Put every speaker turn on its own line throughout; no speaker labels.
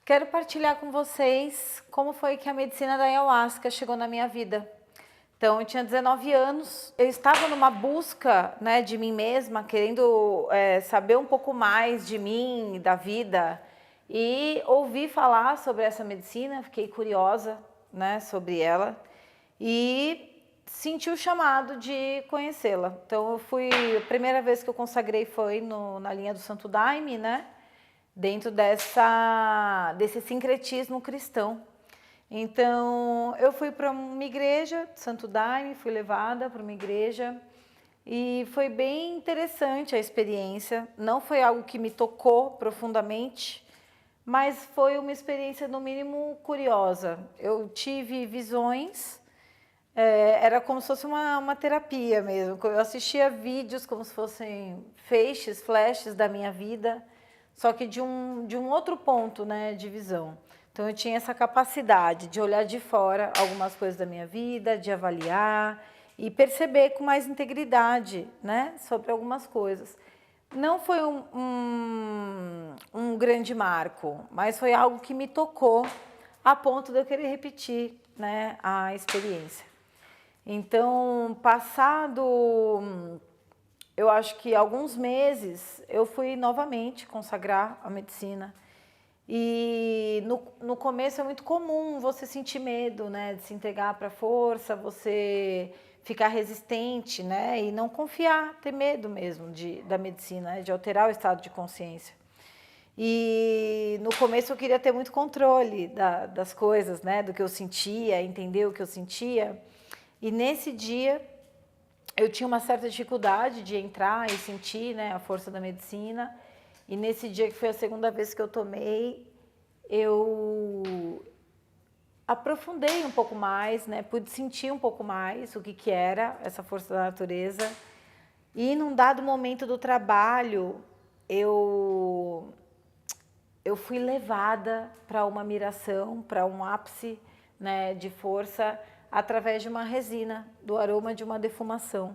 Quero partilhar com vocês como foi que a medicina da ayahuasca chegou na minha vida. Então, eu tinha 19 anos, eu estava numa busca, né, de mim mesma, querendo saber um pouco mais de mim, da vida, e ouvi falar sobre essa medicina, fiquei curiosa, né, sobre ela, e senti o chamado de conhecê-la. Então, a primeira vez que eu consagrei foi na linha do Santo Daime, né, dentro desse sincretismo cristão. Então, eu fui para uma igreja, Santo Daime, fui levada para uma igreja e foi bem interessante a experiência. Não foi algo que me tocou profundamente, mas foi uma experiência, no mínimo, curiosa. Eu tive visões, era como se fosse uma terapia mesmo. Eu assistia vídeos como se fossem flashes da minha vida, só que de um outro ponto, né, de visão. Então eu tinha essa capacidade de olhar de fora algumas coisas da minha vida, de avaliar e perceber com mais integridade, né, sobre algumas coisas. Não foi um grande marco, mas foi algo que me tocou a ponto de eu querer repetir, né, a experiência. Então, eu acho que alguns meses, eu fui novamente consagrar a medicina. E no começo é muito comum você sentir medo, né, de se entregar para a força, você ficar resistente, né, e não confiar, ter medo mesmo da medicina, né, de alterar o estado de consciência. E no começo eu queria ter muito controle das coisas, né, do que eu sentia, entender o que eu sentia. E nesse dia eu tinha uma certa dificuldade de entrar e sentir, né, a força da medicina. E nesse dia, que foi a segunda vez que eu tomei, eu aprofundei um pouco mais, né, pude sentir um pouco mais o que era essa força da natureza. E num dado momento do trabalho, eu fui levada para uma miração, para um ápice, né, de força, através de uma resina, do aroma de uma defumação.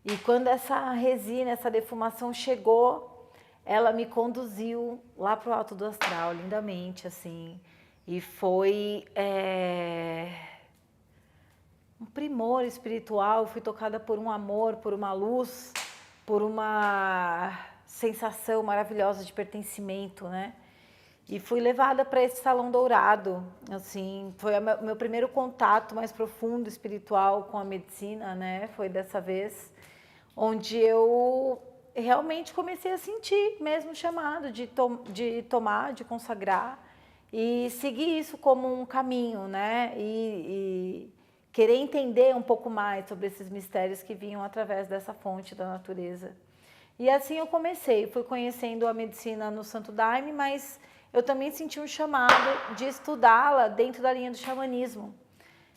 E quando essa resina, essa defumação chegou, ela me conduziu lá para o alto do astral, lindamente, assim. E foi um primor espiritual, fui tocada por um amor, por uma luz, por uma sensação maravilhosa de pertencimento, né? E fui levada para esse salão dourado, assim, foi o meu primeiro contato mais profundo espiritual com a medicina, né? Foi dessa vez, onde eu realmente comecei a sentir mesmo o chamado de tomar, de consagrar e seguir isso como um caminho, né? E querer entender um pouco mais sobre esses mistérios que vinham através dessa fonte da natureza. E assim eu comecei, fui conhecendo a medicina no Santo Daime, mas eu também senti um chamado de estudá-la dentro da linha do xamanismo,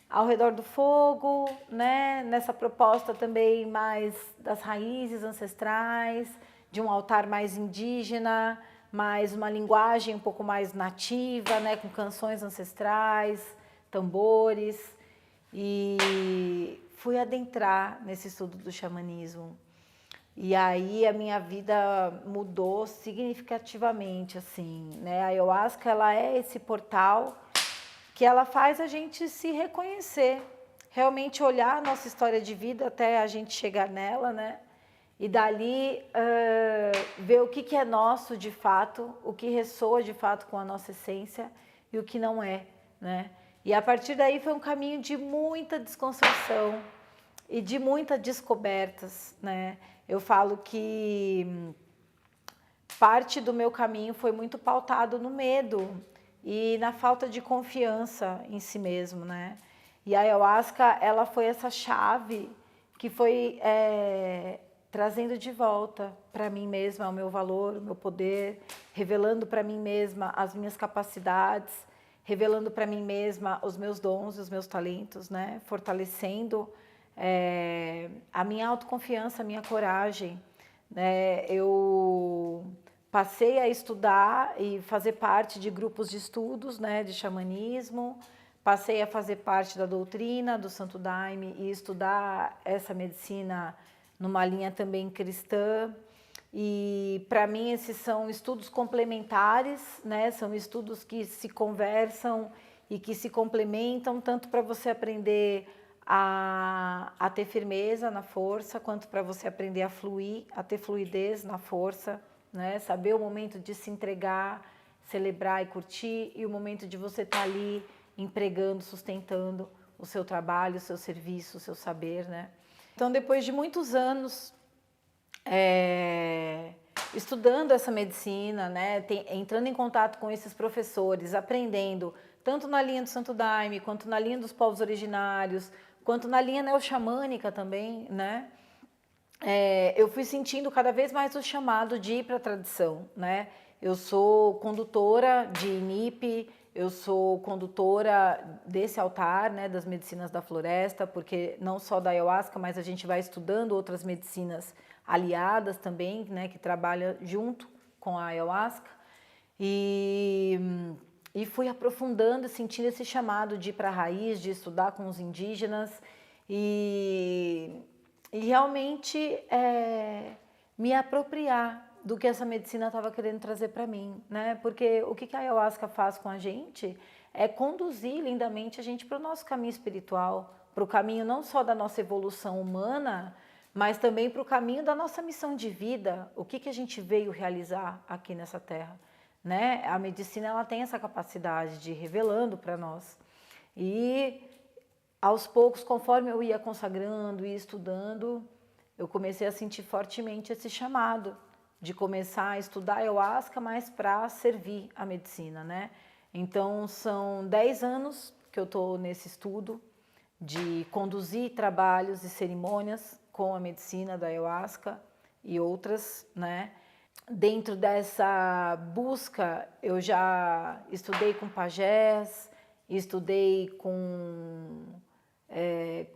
ao redor do fogo, né? Nessa proposta também mais das raízes ancestrais, de um altar mais indígena, mais uma linguagem um pouco mais nativa, né? Com canções ancestrais, tambores, e fui adentrar nesse estudo do xamanismo. E aí a minha vida mudou significativamente, assim, né? A ayahuasca, ela é esse portal que ela faz a gente se reconhecer, realmente olhar a nossa história de vida até a gente chegar nela, né? E dali ver o que é nosso de fato, o que ressoa de fato com a nossa essência e o que não é, né? E a partir daí foi um caminho de muita desconstrução e de muitas descobertas, né? Eu falo que parte do meu caminho foi muito pautado no medo e na falta de confiança em si mesmo, né? E a ayahuasca, ela foi essa chave que foi trazendo de volta para mim mesma o meu valor, o meu poder, revelando para mim mesma as minhas capacidades, revelando para mim mesma os meus dons, os meus talentos, né? Fortalecendo a minha autoconfiança, a minha coragem, né? Eu passei a estudar e fazer parte de grupos de estudos, né, de xamanismo, passei a fazer parte da doutrina do Santo Daime e estudar essa medicina numa linha também cristã. E para mim esses são estudos complementares, né? São estudos que se conversam e que se complementam, tanto para você aprender a ter firmeza na força, quanto para você aprender a fluir, a ter fluidez na força, né? Saber o momento de se entregar, celebrar e curtir, e o momento de você estar ali empregando, sustentando o seu trabalho, o seu serviço, o seu saber, né? Então, depois de muitos anos estudando essa medicina, né, entrando em contato com esses professores, aprendendo tanto na linha do Santo Daime, quanto na linha dos povos originários, quanto na linha neo-xamânica também, né? Eu fui sentindo cada vez mais o chamado de ir para a tradição, né? Eu sou condutora de NIP, eu sou condutora desse altar, né, das medicinas da floresta, porque não só da ayahuasca, mas a gente vai estudando outras medicinas aliadas também, né, que trabalham junto com a ayahuasca. E fui aprofundando, sentindo esse chamado de ir para a raiz, de estudar com os indígenas e realmente me apropriar do que essa medicina estava querendo trazer para mim, né? Porque o que a ayahuasca faz com a gente é conduzir lindamente a gente para o nosso caminho espiritual, para o caminho não só da nossa evolução humana, mas também para o caminho da nossa missão de vida, o que a gente veio realizar aqui nessa terra, né? A medicina ela tem essa capacidade de ir revelando para nós. E aos poucos, conforme eu ia consagrando e estudando, eu comecei a sentir fortemente esse chamado de começar a estudar ayahuasca, mas para servir a medicina, né? Então, são 10 anos que eu estou nesse estudo de conduzir trabalhos e cerimônias com a medicina da ayahuasca e outras, né? Dentro dessa busca, eu já estudei com pajés, estudei com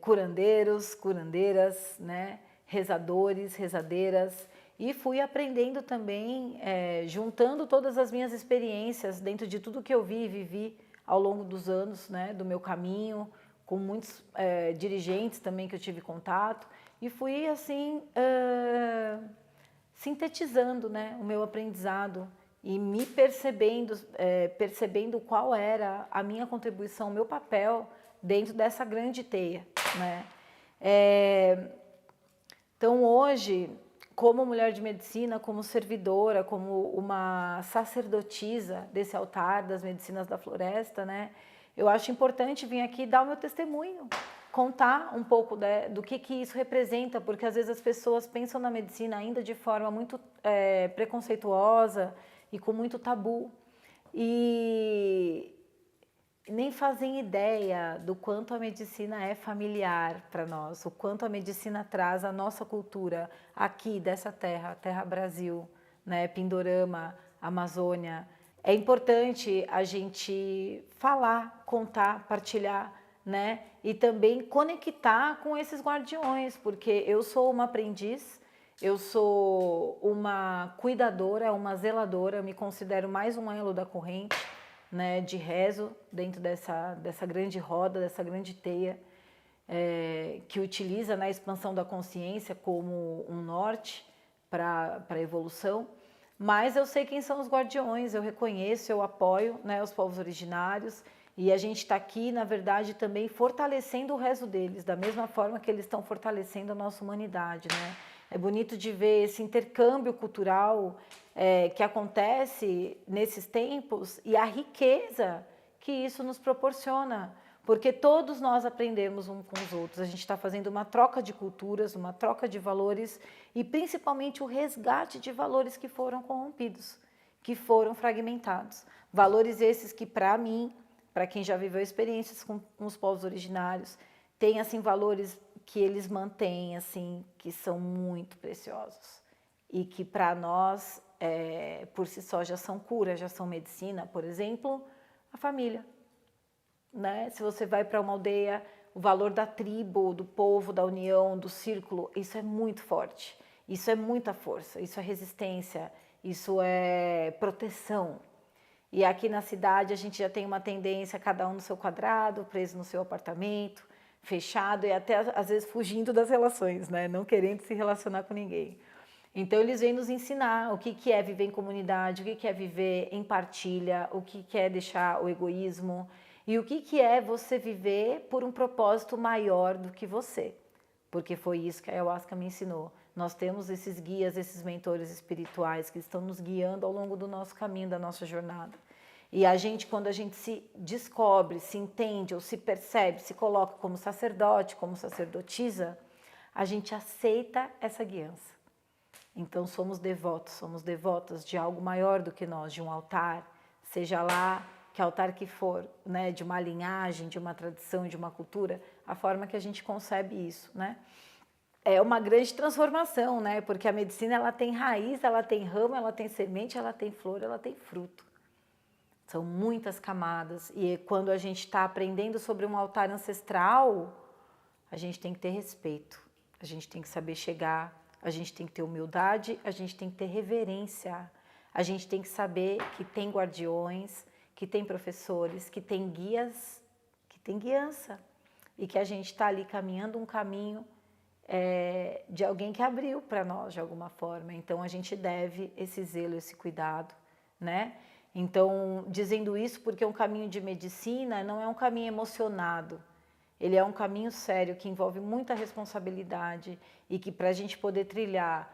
curandeiros, curandeiras, né? Rezadores, rezadeiras, e fui aprendendo também, juntando todas as minhas experiências dentro de tudo que eu vi e vivi ao longo dos anos, né, do meu caminho, com muitos dirigentes também que eu tive contato, e fui assim sintetizando, né, o meu aprendizado e me percebendo, percebendo qual era a minha contribuição, o meu papel dentro dessa grande teia, né? Então hoje, como mulher de medicina, como servidora, como uma sacerdotisa desse altar das medicinas da floresta, né? Eu acho importante vir aqui dar o meu testemunho, contar um pouco do que isso representa, porque às vezes as pessoas pensam na medicina ainda de forma muito preconceituosa e com muito tabu. E nem fazem ideia do quanto a medicina é familiar para nós, o quanto a medicina traz a nossa cultura aqui dessa terra, terra Brasil, né, Pindorama, Amazônia. É importante a gente falar, contar, partilhar, né, e também conectar com esses guardiões, porque eu sou uma aprendiz, eu sou uma cuidadora, uma zeladora, eu me considero mais um elo da corrente, né, de rezo dentro dessa grande roda, dessa grande teia, que utiliza, né, a expansão da consciência como um norte para a evolução. Mas eu sei quem são os guardiões, eu reconheço, eu apoio, né, os povos originários, e a gente está aqui, na verdade, também fortalecendo o rezo deles, da mesma forma que eles estão fortalecendo a nossa humanidade, né? É bonito de ver esse intercâmbio cultural que acontece nesses tempos e a riqueza que isso nos proporciona, porque todos nós aprendemos uns com os outros. A gente está fazendo uma troca de culturas, uma troca de valores e principalmente o resgate de valores que foram corrompidos, que foram fragmentados. Valores esses que, para mim, para quem já viveu experiências com os povos originários, tem assim valores que eles mantêm, assim, que são muito preciosos e que para nós, por si só, já são cura, já são medicina. Por exemplo, a família, né? Se você vai para uma aldeia, o valor da tribo, do povo, da união, do círculo, isso é muito forte, isso é muita força, isso é resistência, isso é proteção. E aqui na cidade a gente já tem uma tendência, cada um no seu quadrado, preso no seu apartamento, fechado e até às vezes fugindo das relações, né? Não querendo se relacionar com ninguém. Então eles vêm nos ensinar o que é viver em comunidade, o que é viver em partilha, o que é deixar o egoísmo e o que é você viver por um propósito maior do que você. Porque foi isso que a Ayahuasca me ensinou. Nós temos esses guias, esses mentores espirituais que estão nos guiando ao longo do nosso caminho, da nossa jornada. E a gente, quando a gente se descobre, se entende ou se percebe, se coloca como sacerdote, como sacerdotisa, a gente aceita essa guiança. Então somos devotas de algo maior do que nós, de um altar, seja lá que altar que for, né, de uma linhagem, de uma tradição, de uma cultura, a forma que a gente concebe isso, né? É uma grande transformação, né? Porque a medicina ela tem raiz, ela tem ramo, ela tem semente, ela tem flor, ela tem fruto. São muitas camadas e quando a gente está aprendendo sobre um altar ancestral, a gente tem que ter respeito, a gente tem que saber chegar, a gente tem que ter humildade, a gente tem que ter reverência, a gente tem que saber que tem guardiões, que tem professores, que tem guias, que tem guiança e que a gente está ali caminhando um caminho de alguém que abriu para nós de alguma forma. Então a gente deve esse zelo, esse cuidado, né? Então, dizendo isso porque um caminho de medicina não é um caminho emocionado, ele é um caminho sério que envolve muita responsabilidade e que para a gente poder trilhar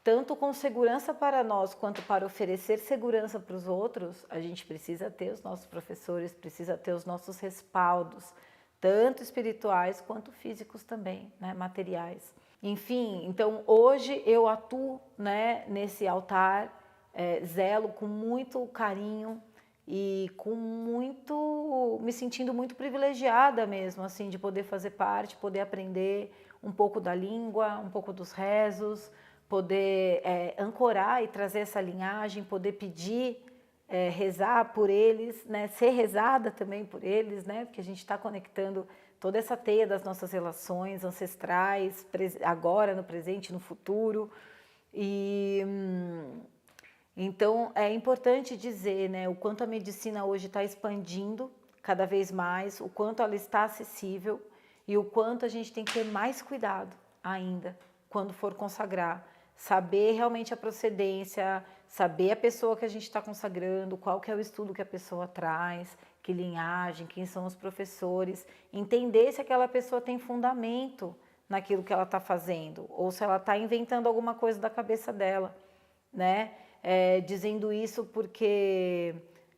tanto com segurança para nós quanto para oferecer segurança para os outros, a gente precisa ter os nossos professores, precisa ter os nossos respaldos, tanto espirituais quanto físicos também, né, materiais. Enfim, então hoje eu atuo, né, nesse altar, zelo com muito carinho e com muito, me sentindo muito privilegiada mesmo, assim, de poder fazer parte, poder aprender um pouco da língua, um pouco dos rezos, poder ancorar e trazer essa linhagem, poder pedir, rezar por eles, né, ser rezada também por eles, né, porque a gente está conectando toda essa teia das nossas relações ancestrais, agora, no presente, no futuro. E então é importante dizer, né, o quanto a medicina hoje está expandindo cada vez mais, o quanto ela está acessível e o quanto a gente tem que ter mais cuidado ainda quando for consagrar. Saber realmente a procedência, saber a pessoa que a gente está consagrando, qual que é o estudo que a pessoa traz, que linhagem, quem são os professores, entender se aquela pessoa tem fundamento naquilo que ela está fazendo ou se ela está inventando alguma coisa da cabeça dela, né? Dizendo isso porque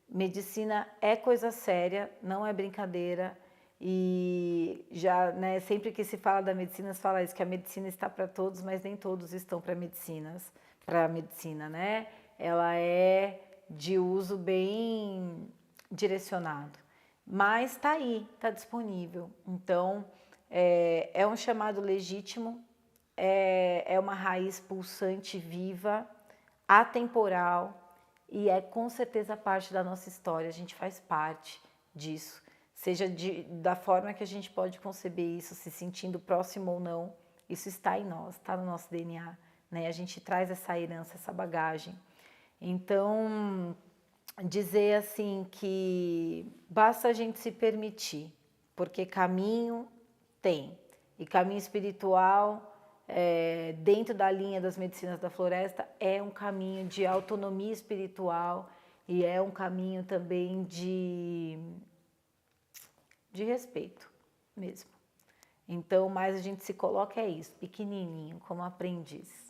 medicina é coisa séria, não é brincadeira e já, né, sempre que se fala da medicina, se fala isso, que a medicina está para todos, mas nem todos estão para a medicina, né? Ela é de uso bem direcionado, mas está aí, está disponível. Então, é um chamado legítimo, é uma raiz pulsante, viva, atemporal e é com certeza parte da nossa história, a gente faz parte disso, seja da forma que a gente pode conceber isso, se sentindo próximo ou não, isso está em nós, está no nosso DNA, né? A gente traz essa herança, essa bagagem. Então, dizer assim que basta a gente se permitir, porque caminho tem, e caminho espiritual, dentro da linha das medicinas da floresta, é um caminho de autonomia espiritual e é um caminho também de respeito mesmo. Então, mais a gente se coloca isso, pequenininho, como aprendiz.